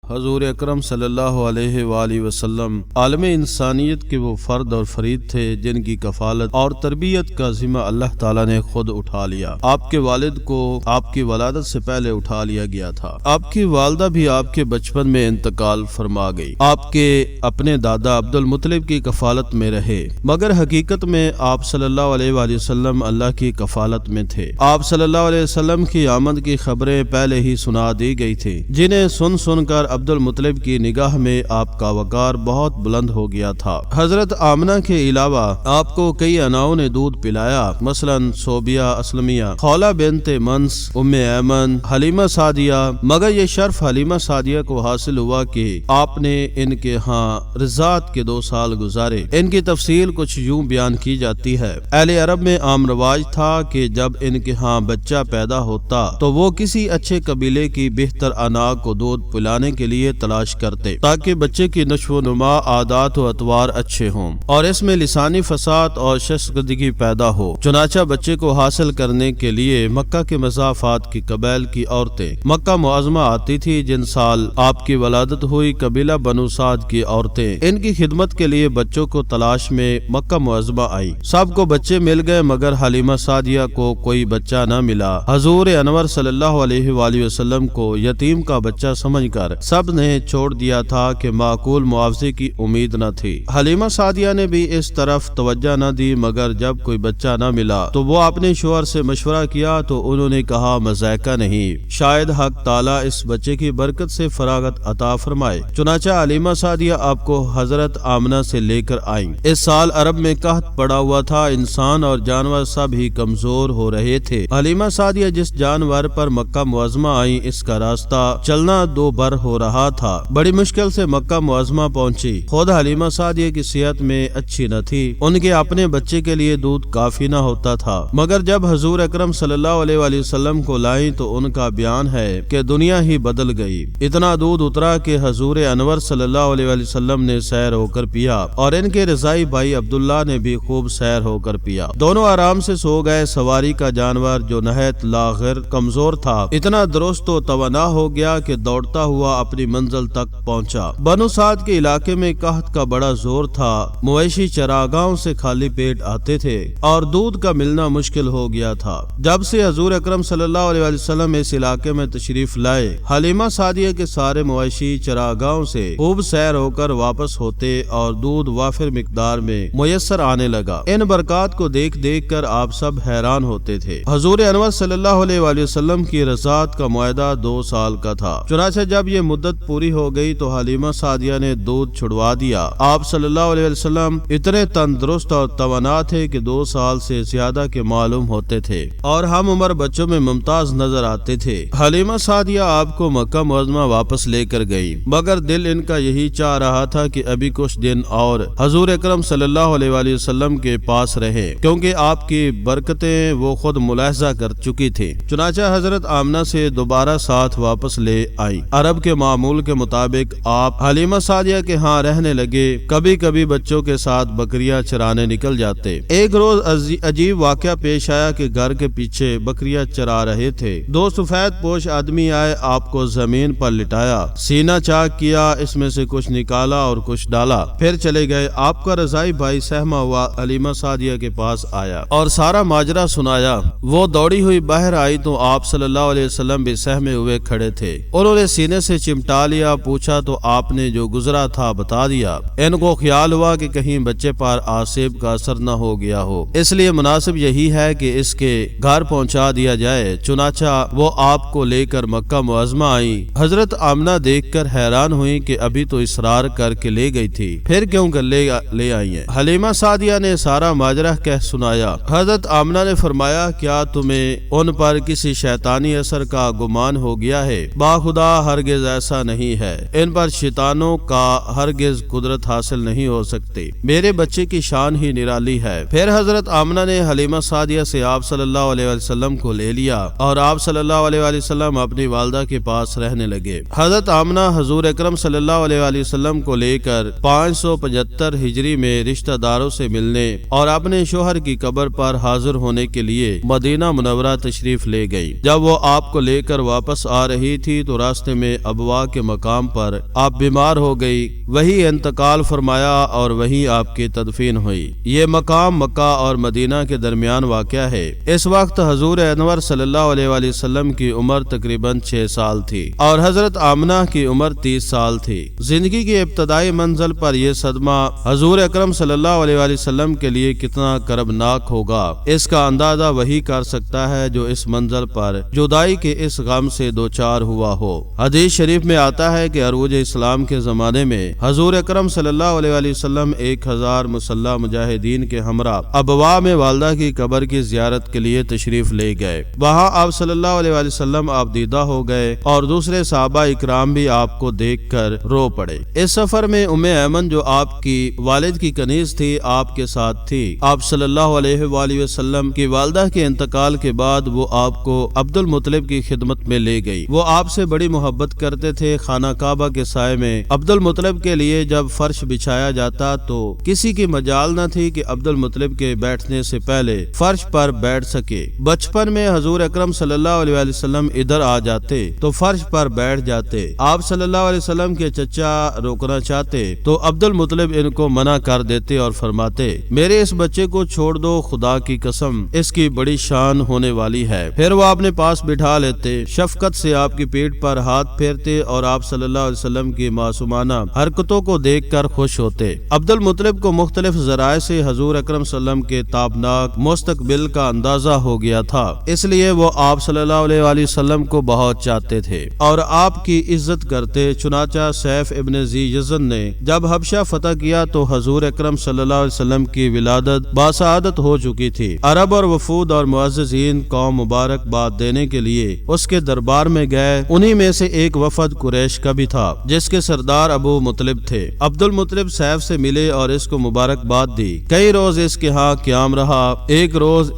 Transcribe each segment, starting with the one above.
حضور اکرم صلی اللہ علیہ وآلہ وسلم عالم انسانیت کے وہ فرد اور فرید تھے جن کی کفالت اور تربیت کا ذمہ اللہ تعالیٰ نے خود اٹھا لیا۔ آپ کے والد کو آپ کی ولادت سے پہلے اٹھا لیا گیا تھا۔ آپ کی والدہ بھی آپ کے بچپن میں انتقال فرما گئی۔ آپ کے اپنے دادا عبد المطلب کی کفالت میں رہے، مگر حقیقت میں آپ صلی اللہ علیہ وآلہ وسلم اللہ کی کفالت میں تھے۔ آپ صلی اللہ علیہ وسلم کی آمد کی خبریں پہلے ہی سنا دی گئی تھی، جنہیں سن کر عبد المطلب کی نگاہ میں آپ کا وقار بہت بلند ہو گیا تھا۔ حضرت آمنہ کے علاوہ آپ کو کئی اناؤں نے دودھ پلایا، مثلا صوبیہ اسلمیہ، خولہ بنت منس، ام ایمن، حلیمہ سعدیہ، مگر یہ شرف حلیمہ سعدیہ کو حاصل ہوا کہ آپ نے ان کے ہاں رضاعت کے 2 سال گزارے۔ ان کی تفصیل کچھ یوں بیان کی جاتی ہے۔ اہل عرب میں عام رواج تھا کہ جب ان کے ہاں بچہ پیدا ہوتا تو وہ کسی اچھے قبیلے کی بہتر انا کو دودھ پلانے کے لیے تلاش کرتے تاکہ بچے کی نشو و نما، عادات و اطوار اچھے ہوں اور اس میں لسانی فساد اور شائستگی پیدا ہو۔ چنانچہ بچے کو حاصل کرنے کے لیے مکہ کے مضافات کی قبائل کی عورتیں مکہ معظمہ آتی تھی۔ جن سال آپ کی ولادت ہوئی، قبیلہ بنو سعد کی عورتیں ان کی خدمت کے لیے بچوں کو تلاش میں مکہ معظمہ آئی۔ سب کو بچے مل گئے مگر حلیمہ سعدیہ کو کوئی بچہ نہ ملا۔ حضور انور صلی اللہ علیہ وآلہ وسلم کو یتیم کا بچہ سمجھ کر سب نے چھوڑ دیا تھا کہ معقول معاوضے کی امید نہ تھی۔ حلیمہ سعدیہ نے بھی اس طرف توجہ نہ دی، مگر جب کوئی بچہ نہ ملا تو وہ اپنے شوہر سے مشورہ کیا تو انہوں نے کہا مذائقہ نہیں، شاید حق تعالیٰ اس بچے کی برکت سے فراغت عطا فرمائے۔ چنانچہ حلیمہ سعدیہ آپ کو حضرت آمنہ سے لے کر آئیں۔ اس سال عرب میں قحط پڑا ہوا تھا، انسان اور جانور سب ہی کمزور ہو رہے تھے۔ حلیمہ سعدیہ جس جانور پر مکہ معظمہ آئیں، اس کا راستہ چلنا 2 بر ہو رہا تھا۔ بڑی مشکل سے مکہ معظمہ پہنچی۔ خود حلیمہ سعدیہ کی صحت میں اچھی نہ تھی، ان کے اپنے بچے کے لیے دودھ کافی نہ ہوتا تھا، مگر جب حضور اکرم صلی اللہ علیہ وآلہ وسلم کو لائیں تو ان کا بیان ہے کہ دنیا ہی بدل گئی۔ اتنا دودھ اترا کہ حضور انور صلی اللہ علیہ وآلہ وسلم نے سیر ہو کر پیا اور ان کے رضائی بھائی عبداللہ نے بھی خوب سیر ہو کر پیا۔ دونوں آرام سے سو گئے۔ سواری کا جانور جو نہایت لاغر کمزور تھا اتنا درست و توانا ہو گیا کہ دوڑتا ہوا اپنی منزل تک پہنچا۔ بنو سعد کے علاقے میں قحط کا بڑا زور تھا، مویشی چراگاہوں سے خالی پیٹ آتے تھے اور دودھ کا ملنا مشکل ہو گیا تھا۔ جب سے حضور اکرم صلی اللہ علیہ وآلہ وسلم اس علاقے میں تشریف لائے، حلیمہ سعدیہ کے سارے مویشی چراگاہوں سے خوب سیر ہو کر واپس ہوتے اور دودھ وافر مقدار میں میسر آنے لگا۔ ان برکات کو دیکھ کر آپ سب حیران ہوتے تھے۔ حضور انور صلی اللہ علیہ وآلہ وسلم کی رضاعت کا معاہدہ 2 سال کا تھا۔ چنانچہ جب یہ مدت پوری ہو گئی تو حلیمہ سعدیہ نے دودھ چھڑوا دیا۔ آپ صلی اللہ علیہ وسلم اتنے تندرست اور توانا تھے کہ 2 سال سے زیادہ کے معلوم ہوتے تھے اور ہم عمر بچوں میں ممتاز نظر آتے تھے۔ حلیمہ سعدیہ آپ کو مکہ معظمہ واپس لے کر گئی، مگر دل ان کا یہی چاہ رہا تھا کہ ابھی کچھ دن اور حضور اکرم صلی اللہ علیہ وآلہ وسلم کے پاس رہے، کیونکہ آپ کی برکتیں وہ خود ملاحظہ کر چکی تھی۔ چنانچہ حضرت آمنہ سے دوبارہ ساتھ واپس لے آئی۔ عرب کے معمول کے مطابق آپ حلیمہ سعدیہ کے ہاں رہنے لگے۔ کبھی کبھی بچوں کے ساتھ بکریاں چرانے نکل جاتے۔ ایک روز عجیب واقعہ پیش آیا کہ گھر کے پیچھے بکریاں چرا رہے تھے۔ 2 سفید پوش آدمی آئے، آپ کو زمین پر لٹایا، سینہ چاک کیا، اس میں سے کچھ نکالا اور کچھ ڈالا، پھر چلے گئے۔ آپ کا رضائی بھائی سہما ہوا حلیمہ سعدیہ کے پاس آیا اور سارا ماجرا سنایا۔ وہ دوڑی ہوئی باہر آئی تو آپ صلی اللہ علیہ وسلم بھی سہمے ہوئے کھڑے تھے۔ انہوں نے سینے سے چمٹا لیا، پوچھا تو آپ نے جو گزرا تھا بتا دیا۔ ان کو خیال ہوا کہ کہیں بچے پر آسیب کا اثر نہ ہو گیا ہو، اس لیے مناسب یہی ہے کہ اس کے گھر پہنچا دیا جائے۔ چنانچہ وہ آپ کو لے کر مکہ معظمہ آئی۔ حضرت آمنہ دیکھ کر حیران ہوئی کہ ابھی تو اصرار کر کے لے گئی تھی، پھر کیوں کر لے آئی ہیں؟ حلیمہ سعدیہ نے سارا ماجرا کہہ سنایا۔ حضرت آمنہ نے فرمایا کیا تمہیں ان پر کسی شیطانی اثر کا گمان ہو گیا ہے؟ باخدا ہرگز ایسا نہیں ہے، ان پر شیطانوں کا ہرگز قدرت حاصل نہیں ہو سکتی، میرے بچے کی شان ہی نرالی ہے۔ پھر حضرت آمنہ نے حلیمہ سعدیہ سے آپ صلی اللہ علیہ وسلم کو لے لیا اور آپ صلی اللہ علیہ وسلم اپنی والدہ کے پاس رہنے لگے۔ حضرت آمنہ حضور اکرم صلی اللہ علیہ وسلم کو لے کر 575 ہجری میں رشتہ داروں سے ملنے اور اپنے شوہر کی قبر پر حاضر ہونے کے لیے مدینہ منورہ تشریف لے گئی۔ جب وہ آپ کو لے کر واپس آ رہی تھی تو راستے میں ابواب ابوا کے مقام پر آپ بیمار ہو گئی، وہی انتقال فرمایا اور وہیں آپ کی تدفین ہوئی۔ یہ مقام مکہ اور مدینہ کے درمیان واقع ہے۔ اس وقت حضور انور صلی اللہ علیہ وآلہ وسلم کی عمر تقریباً 6 سال تھی اور حضرت آمنہ کی عمر 30 سال تھی۔ زندگی کی ابتدائی منزل پر یہ صدمہ حضور اکرم صلی اللہ علیہ وآلہ وسلم کے لیے کتنا کربناک ہوگا، اس کا اندازہ وہی کر سکتا ہے جو اس منزل پر جدائی کے اس غم سے دوچار ہوا ہو۔ حدیث شریف میں آتا ہے کہ عروج اسلام کے زمانے میں حضور اکرم صلی اللہ علیہ وآلہ وسلم 1000 مسلح مجاہدین کے ہمراہ ابوا میں والدہ کی قبر کی زیارت کے لیے تشریف لے گئے۔ وہاں آپ صلی اللہ علیہ وآلہ وسلم آپ دیدہ ہو گئے اور دوسرے صحابہ اکرام بھی آپ کو دیکھ کر رو پڑے۔ اس سفر میں ایمن جو آپ کی والد کی کنیز تھی آپ کے ساتھ تھی۔ آپ صلی اللہ علیہ وآلہ وسلم کی والدہ کے انتقال کے بعد وہ آپ کو عبد المطلب کی خدمت میں لے گئی۔ وہ آپ سے بڑی محبت کرتے تھے۔ خانہ کعبہ کے سائے میں عبد المطلب کے لیے جب فرش بچھایا جاتا تو کسی کی مجال نہ تھی کہ عبد المطلب کے بیٹھنے سے پہلے فرش پر بیٹھ سکے۔ بچپن میں حضور اکرم صلی اللہ علیہ وآلہ وسلم ادھر آ جاتے تو فرش پر بیٹھ جاتے۔ آپ صلی اللہ علیہ وسلم کے چچا روکنا چاہتے تو عبد المطلب ان کو منع کر دیتے اور فرماتے، میرے اس بچے کو چھوڑ دو، خدا کی قسم اس کی بڑی شان ہونے والی ہے۔ پھر وہ اپنے پاس بٹھا لیتے، شفقت سے آپ کی پیٹھ پر ہاتھ پھیرتے اور آپ صلی اللہ علیہ وسلم کی معصومانہ حرکتوں کو دیکھ کر خوش ہوتے۔ عبد المطلب کو مختلف ذرائع سے حضور اکرم صلی اللہ علیہ وسلم کے تابناک مستقبل کا اندازہ ہو گیا تھا، اس لیے وہ آپ صلی اللہ علیہ وآلہ وسلم کو بہت چاہتے تھے اور آپ کی عزت کرتے۔ چنانچہ سیف ابن ذی یزن نے جب حبشہ فتح کیا تو حضور اکرم صلی اللہ علیہ وسلم کی ولادت باسعادت ہو چکی تھی۔ عرب اور وفود اور معززین قوم مبارک باد دینے کے لیے اس کے دربار میں گئے۔ انہی میں سے ایک وفد قریش کا بھی تھا جس کے سردار ابو مطلب تھے۔ عبد المطلب سیف سے ملے اور اس کو مبارکباد دی۔ کئی روز اس کے ہاں قیام رہا۔ ایک روز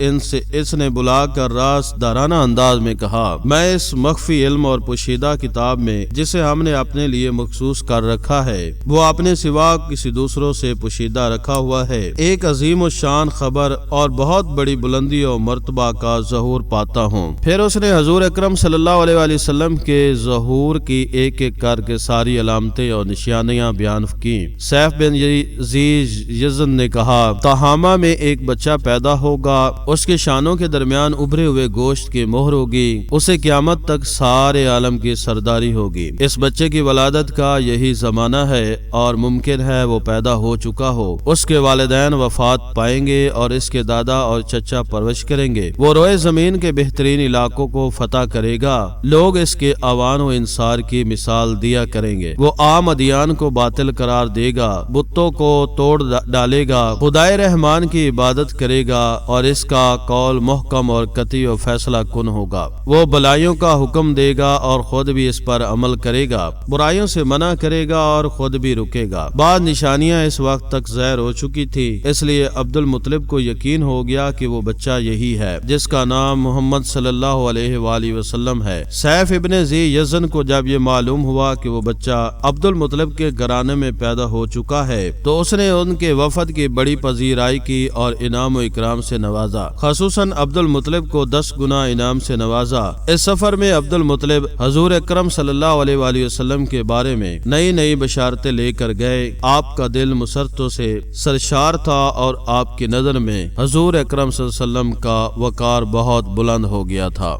اس نے بلا کر راز دارانہ انداز میں کہا، میں اس مخفی علم اور پوشیدہ کتاب میں جسے ہم نے اپنے لیے مخصوص کر رکھا ہے وہ اپنے سوا کسی دوسروں سے پوشیدہ رکھا ہوا ہے، ایک عظیم و شان خبر اور بہت بڑی بلندی اور مرتبہ کا ظہور پاتا ہوں۔ پھر اس نے حضور اکرم صلی اللہ علیہ وآلہ وسلم کے ظہور کی ایک ایک کر کے ساری علامتیں اور نشانیاں بیان کی۔ سیف بن ذی یزن نے کہا، تہامہ میں ایک بچہ پیدا ہوگا، اس کے شانوں کے درمیان ابھرے ہوئے گوشت کی مہر ہوگی، اسے قیامت تک سارے عالم کی سرداری ہوگی۔ اس بچے کی ولادت کا یہی زمانہ ہے اور ممکن ہے وہ پیدا ہو چکا ہو۔ اس کے والدین وفات پائیں گے اور اس کے دادا اور چچا پرورش کریں گے۔ وہ روئے زمین کے بہترین علاقوں کو فتح کرے گا، لوگ اس کے اوان و انصار کی مثال دیا کریں گے۔ وہ عام ادیان کو باطل قرار دے گا، بتوں کو توڑ ڈالے گا، خدائے رحمان کی عبادت کرے گا اور اس کا قول محکم اور قطعی و فیصلہ کن ہوگا۔ وہ بلائیوں کا حکم دے گا اور خود بھی اس پر عمل کرے گا، برائیوں سے منع کرے گا اور خود بھی رکے گا۔ بعض نشانیاں اس وقت تک ظاہر ہو چکی تھی، اس لیے عبد المطلب کو یقین ہو گیا کہ وہ بچہ یہی ہے جس کا نام محمد صلی اللہ علیہ وآلہ وسلم ہے۔ سیف ابن ذی یزن کو جب یہ معلوم ہوا کہ وہ بچہ عبد المطلب کے گھرانے میں پیدا ہو چکا ہے تو اس نے ان کے وفد کی بڑی پذیرائی کی اور انعام و اکرام سے نوازا، خصوصاً عبد المطلب کو 10 گنا انعام سے نوازا۔ اس سفر میں عبد المطلب حضور اکرم صلی اللہ علیہ وآلہ وسلم کے بارے میں نئی نئی بشارتیں لے کر گئے۔ آپ کا دل مسرتوں سے سرشار تھا اور آپ کی نظر میں حضور اکرم صلی اللہ علیہ وسلم کا وقار بہت بلند ہو گیا تھا۔